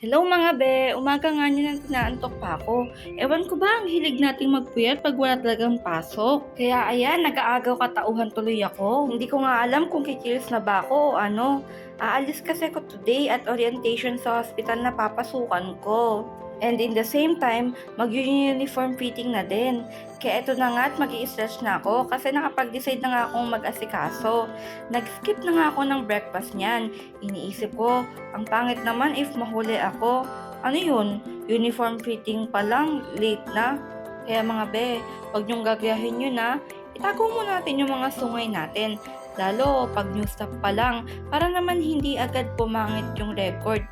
Hello mga be, umaga nga niyo nang inaantok pa ako. Ewan ko ba ang hilig nating magpuyat pag wala talagang pasok. Kaya ayan, nag-aagaw katauhan tuloy ako. Hindi ko nga alam kung kikilos na ba ako o ano. Aalis kasi ko today at orientation sa hospital na papasukan ko. And in the same time, mag-uniform fitting na din. Kaya ito na nga at mag-i-stretch na ako kasi nakapag-decide na nga akong mag-asikaso. Nag-skip na nga ako ng breakfast niyan. Iniisip ko, ang pangit naman if mahuli ako. Ano yun? Uniform fitting pa lang, late na. Kaya mga be, wag niyong gagayahin yun na. Itago muna natin yung mga sungay natin. Lalo pag new stop pa lang, para naman hindi agad pumangit yung record.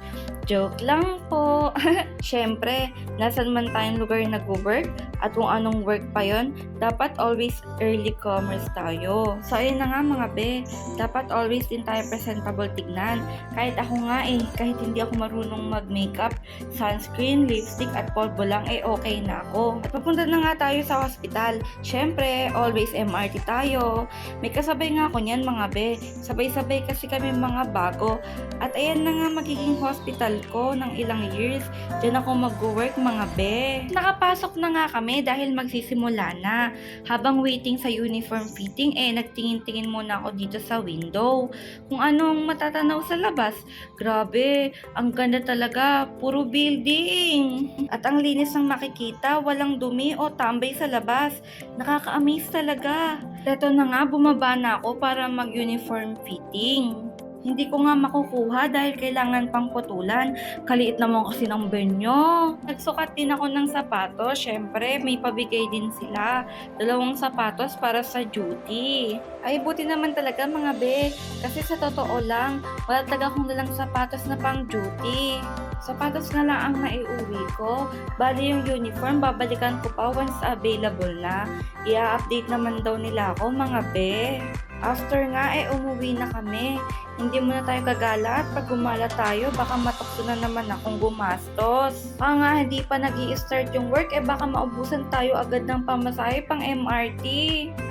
Joke lang po. Siyempre, nasan man tayong lugar nag-work at kung anong work pa yon, dapat always early comers tayo. So ayun na nga mga be, dapat always din tayo presentable tignan. Kahit ako nga kahit hindi ako marunong mag-makeup, sunscreen, lipstick at polvo lang okay na ako. At papunta na nga tayo sa hospital. Siyempre, always MRT tayo. May kasabay nga ako niyan mga be. Sabay-sabay kasi kami mga bago. At ayan na nga magiging hospital ko ng ilang years. Diyan ako mag-work mga be. Nakapasok na nga kami dahil magsisimula na. Habang waiting sa uniform fitting, nagtingin-tingin muna ako dito sa window. Kung anong matatanaw sa labas. Grabe, ang ganda talaga. Puro building. At ang linis ng makikita, walang dumi o tambay sa labas. Nakaka-amaze talaga. Eto na nga, bumaba na ako para mag-uniform fitting. Hindi ko nga makukuha dahil kailangan pang putulan. Kaliit naman kasi ng benyo. Nagsukat din ako ng sapatos. Syempre, may pabigay din sila. 2 sapatos para sa duty. Ay, buti naman talaga mga be. Kasi sa totoo lang, wala talaga akong dalang sapatos na pang duty. Sapatos na lang ang naiuwi ko. Bali yung uniform, babalikan ko pa once available na. I-update naman daw nila ako mga be. After nga umuwi na kami. Hindi muna tayo gagala at pag gumala tayo, baka matukso na naman akong gumastos. Nga, hindi pa nag-i-start yung work, baka maubusan tayo agad ng pamasahe pang MRT.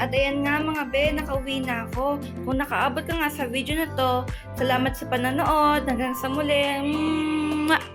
At ayan nga mga be, nakauwi na ako. Kung nakaabot ka nga sa video na to, salamat sa panonood. Hanggang sa muli. Mwah!